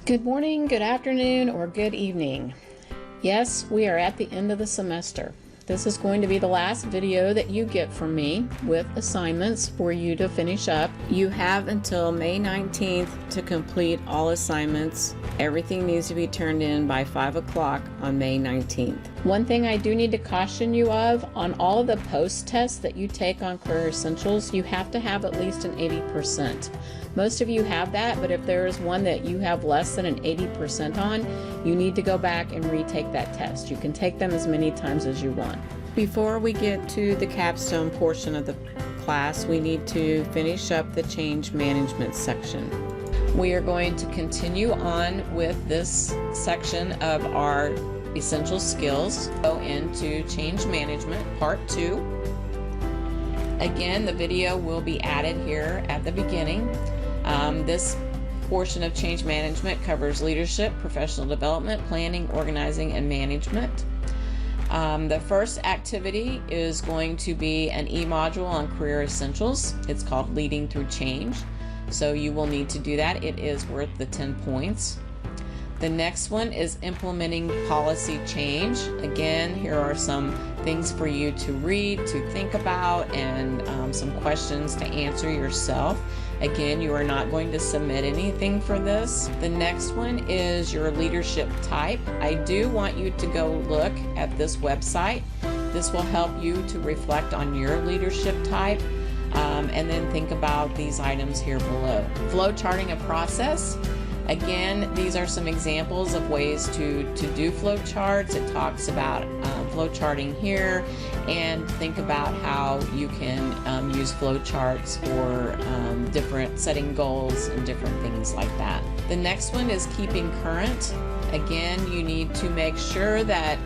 Good morning, good afternoon, or good evening. Yes, we are at the end of the semester. This is going to be the last video that you get from me with assignments for you to finish up. You have until May 19th to complete all assignments. Everything needs to be turned in by 5 o'clock on May 19th. One thing I do need to caution you of, on all of the post tests that you take on Career Essentials, you have to have at least an 80%. Most of you have that, but if there is one that you have less than an 80% on, you need to go back and retake that test. You can take them as many times as you want. Before we get to the capstone portion of the class, we need to finish up the change management section. We are going to continue on with this section of our essential skills. Go into change management part 2. Again, the video will be added here at the beginning. This portion of change management covers leadership, professional development, planning, organizing, and management. The first activity is going to be an e-module on Career Essentials. It's called Leading Through Change. So you will need to do that. It is worth the 10 points. The next one is implementing policy change. Again, here are some things for you to read, to think about, and some questions to answer yourself. Again, you are not going to submit anything for this. The next one is your leadership type. I do want you to go look at this website. This will help you to reflect on your leadership type. And then think about these items here below. Flow charting a process. Again, these are some examples of ways to do flow charts. It talks about flow charting here, and think about how you can use flow charts for different setting goals and different things like that. The next one is keeping current. Again, you need to make sure that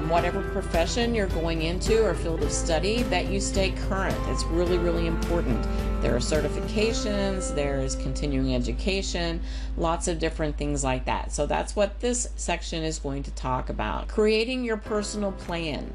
whatever profession you're going into or field of study, that you stay current. It's really, really important. There are certifications, there's continuing education, lots of different things like that. So that's what this section is going to talk about. Creating your personal plan.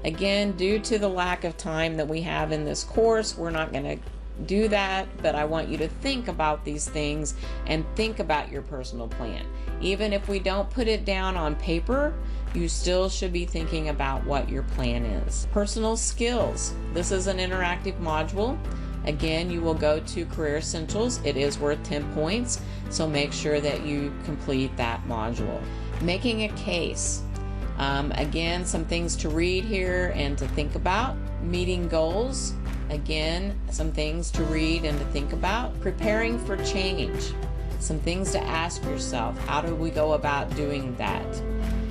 Again, due to the lack of time that we have in this course, we're not going to do that, but I want you to think about these things and think about your personal plan. Even if we don't put it down on paper, you still should be thinking about what your plan is. Personal skills. This is an interactive module. Again, you will go to Career Essentials. It is worth 10 points, so make sure that you complete that module. Making a case. Again, some things to read here and to think about. Meeting goals. Again, some things to read and to think about. Preparing for change. Some things to ask yourself. How do we go about doing that?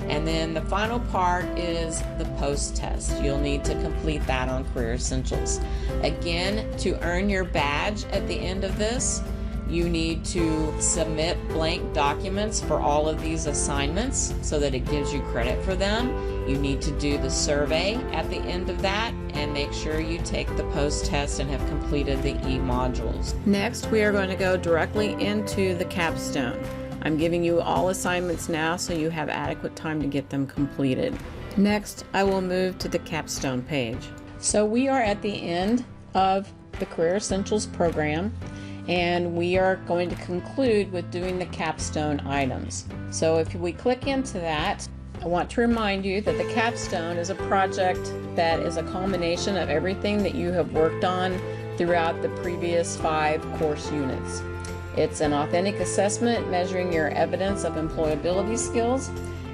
And then the final part is the post test. You'll need to complete that on Career Essentials. Again, to earn your badge at the end of this, you need to submit blank documents for all of these assignments so that it gives you credit for them. You need to do the survey at the end of that and make sure you take the post test and have completed the e-modules. Next, we are going to go directly into the capstone. I'm giving you all assignments now so you have adequate time to get them completed. Next, I will move to the capstone page. So we are at the end of the Career Essentials program, and we are going to conclude with doing the capstone items. So if we click into that, I want to remind you that the capstone is a project that is a culmination of everything that you have worked on throughout the previous 5 course units. It's an authentic assessment measuring your evidence of employability skills.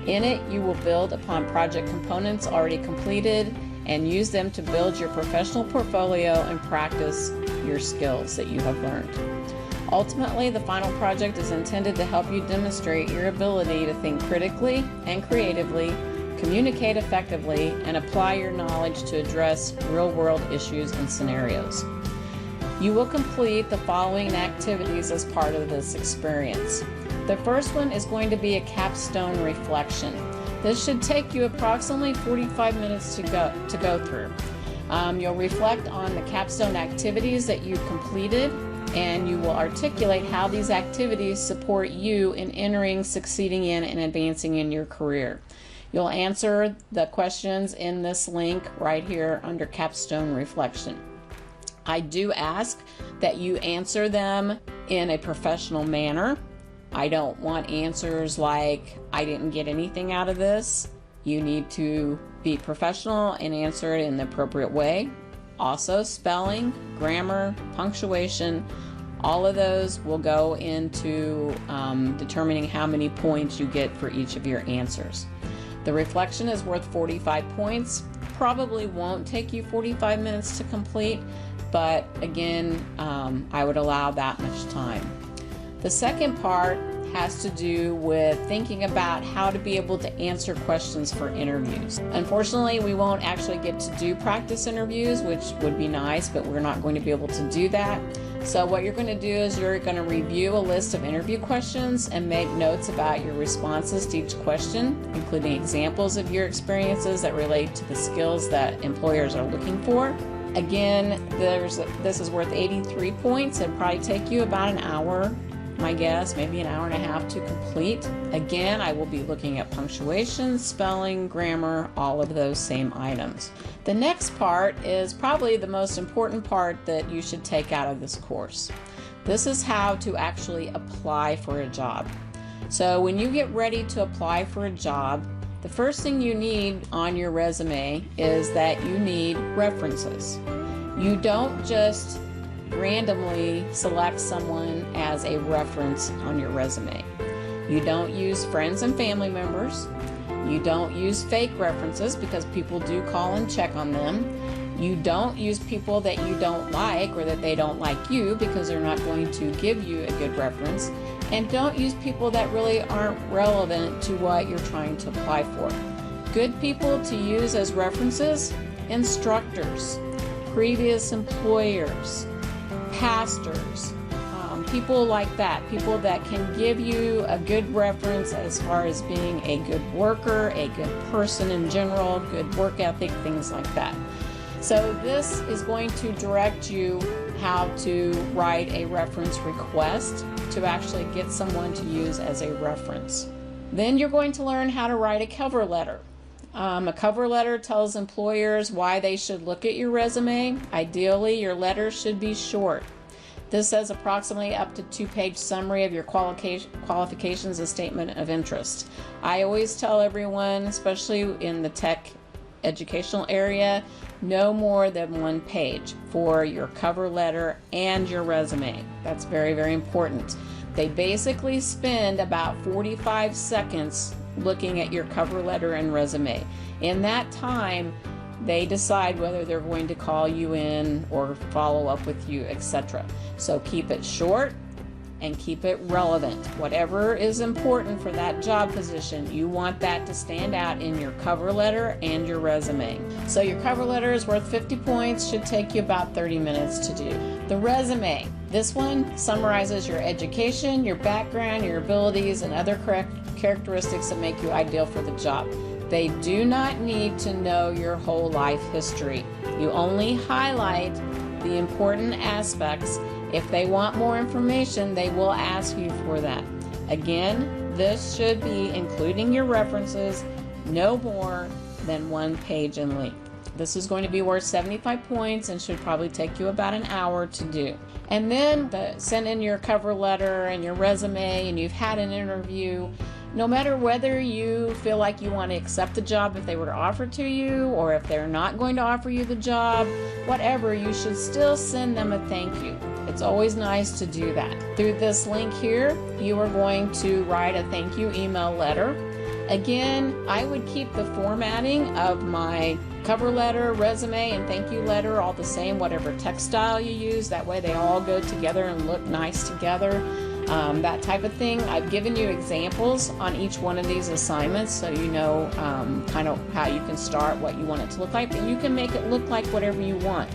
In it, you will build upon project components already completed and use them to build your professional portfolio and practice your skills that you have learned. Ultimately, the final project is intended to help you demonstrate your ability to think critically and creatively, communicate effectively, and apply your knowledge to address real-world issues and scenarios. You will complete the following activities as part of this experience. The first one is going to be a capstone reflection. This should take you approximately 45 minutes to go through. You'll reflect on the capstone activities that you completed, and you will articulate how these activities support you in entering, succeeding in, and advancing in your career. You'll answer the questions in this link right here under capstone reflection. I do ask that you answer them in a professional manner. I don't want answers like, I didn't get anything out of this. You need to be professional and answer it in the appropriate way. Also, spelling, grammar, punctuation, all of those will go into determining how many points you get for each of your answers. The reflection is worth 45 points. Probably won't take you 45 minutes to complete, but again, I would allow that much time. The second part has to do with thinking about how to be able to answer questions for interviews. Unfortunately, we won't actually get to do practice interviews, which would be nice, but we're not going to be able to do that. So what you're going to do is you're going to review a list of interview questions and make notes about your responses to each question, including examples of your experiences that relate to the skills that employers are looking for. Again, this is worth 83 points. It'll probably take you about an hour, my guess, maybe an hour and a half to complete. Again, I will be looking at punctuation, spelling, grammar, all of those same items. The next part is probably the most important part that you should take out of this course. This is how to actually apply for a job. So when you get ready to apply for a job, the first thing you need on your resume is that you need references. You don't just randomly select someone as a reference on your resume. You don't use friends and family members. You don't use fake references because people do call and check on them. You don't use people that you don't like or that they don't like you because they're not going to give you a good reference. And don't use people that really aren't relevant to what you're trying to apply for. Good people to use as references: instructors, previous employers, pastors, people like that, people that can give you a good reference as far as being a good worker, a good person in general, good work ethic, things like that. So this is going to direct you how to write a reference request to actually get someone to use as a reference. Then you're going to learn how to write a cover letter. A cover letter tells employers why they should look at your resume. Ideally, your letter should be short. This says approximately up to 2-page summary of your qualifications, a statement of interest. I always tell everyone, especially in the tech educational area, no more than 1 page for your cover letter and your resume. That's very, very important. They basically spend about 45 seconds looking at your cover letter and resume. In that time, they decide whether they're going to call you in or follow up with you, etc. So keep it short and keep it relevant. Whatever is important for that job position, you want that to stand out in your cover letter and your resume. So your cover letter is worth 50 points, should take you about 30 minutes to do. The resume, this one summarizes your education, your background, your abilities, and other characteristics that make you ideal for the job. They do not need to know your whole life history. You only highlight the important aspects. If they want more information, they will ask you for that. Again, this should be, including your references, no more than 1 page in length. This is going to be worth 75 points and should probably take you about an hour to do. And then send in your cover letter and your resume and you've had an interview. No matter whether you feel like you want to accept the job if they were to offer to you or if they're not going to offer you the job, whatever, you should still send them a thank you. It's always nice to do that. Through this link here, you are going to write a thank you email letter. Again, I would keep the formatting of my cover letter, resume, and thank you letter all the same, whatever text style you use. That way they all go together and look nice together. That type of thing. I've given you examples on each one of these assignments so you know kind of how you can start, what you want it to look like, but you can make it look like whatever you want.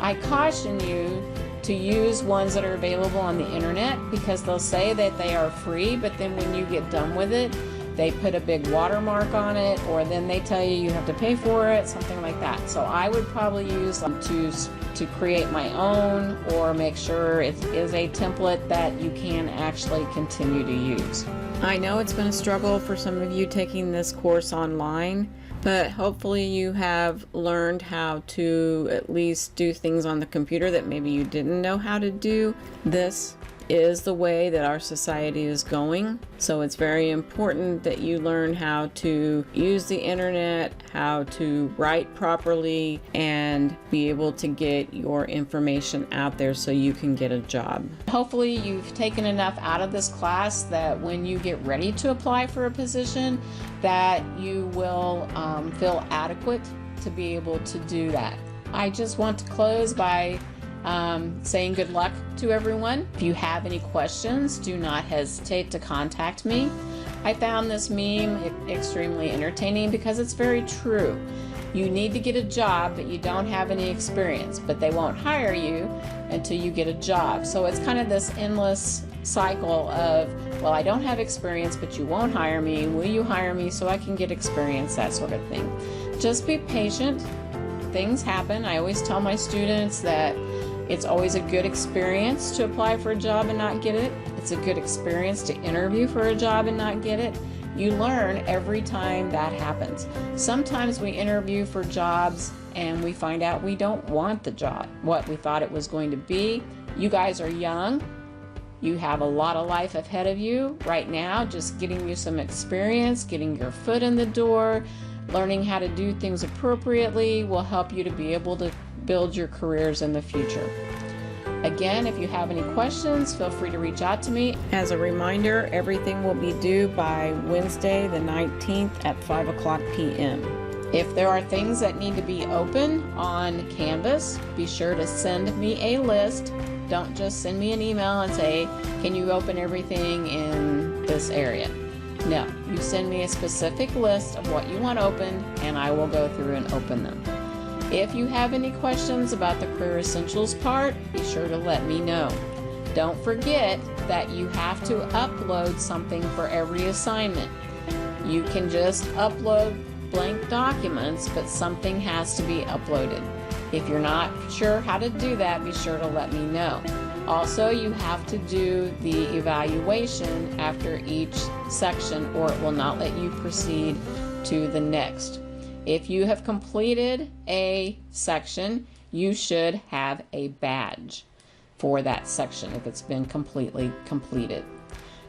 I caution you to use ones that are available on the internet because they'll say that they are free, but then when you get done with it, they put a big watermark on it, or then they tell you have to pay for it, something like that. So I would probably use them to create my own, or make sure it is a template that you can actually continue to use. I know it's been a struggle for some of you taking this course online, but hopefully you have learned how to at least do things on the computer that maybe you didn't know how to do. This is the way that our society is going. So it's very important that you learn how to use the internet, how to write properly, and be able to get your information out there so you can get a job. Hopefully you've taken enough out of this class that when you get ready to apply for a position, that you will feel adequate to be able to do that. I just want to close by saying good luck to everyone. If you have any questions, do not hesitate to contact me. I found this meme extremely entertaining because it's very true. You need to get a job, but you don't have any experience, but they won't hire you until you get a job. So it's kind of this endless cycle of, well, I don't have experience, but you won't hire me. Will you hire me so I can get experience? That sort of thing. Just be patient. Things happen. I always tell my students that it's always a good experience to apply for a job and not get it. It's a good experience to interview for a job and not get it. You learn every time that happens. Sometimes we interview for jobs and we find out we don't want the job, what we thought it was going to be. You guys are young. You have a lot of life ahead of you right now. Just getting you some experience, getting your foot in the door, learning how to do things appropriately will help you to be able to build your careers in the future. Again, if you have any questions, feel free to reach out to me. As a reminder, everything will be due by Wednesday the 19th at 5:00 p.m. If there are things that need to be open on Canvas, be sure to send me a list. Don't just send me an email and say, can you open everything in this area? No, you send me a specific list of what you want open and I will go through and open them. If you have any questions about the Career Essentials part, be sure to let me know. Don't forget that you have to upload something for every assignment. You can just upload blank documents, but something has to be uploaded. If you're not sure how to do that, be sure to let me know. Also, you have to do the evaluation after each section or it will not let you proceed to the next. If you have completed a section, you should have a badge for that section if it's been completely completed.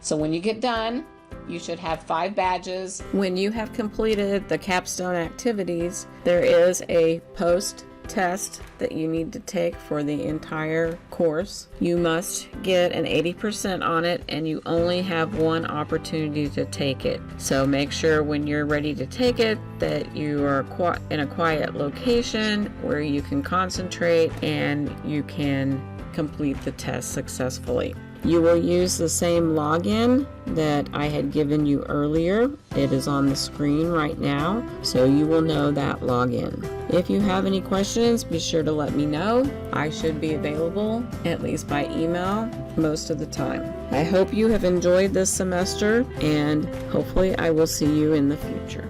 So when you get done, you should have 5 badges. When you have completed the capstone activities, there is a post-test that you need to take for the entire course. You must get an 80% on it and you only have one opportunity to take it. So make sure when you're ready to take it that you are in a quiet location where you can concentrate and you can complete the test successfully. You will use the same login that I had given you earlier. It is on the screen right now, so you will know that login. If you have any questions, be sure to let me know. I should be available, at least by email, most of the time. I hope you have enjoyed this semester, and hopefully I will see you in the future.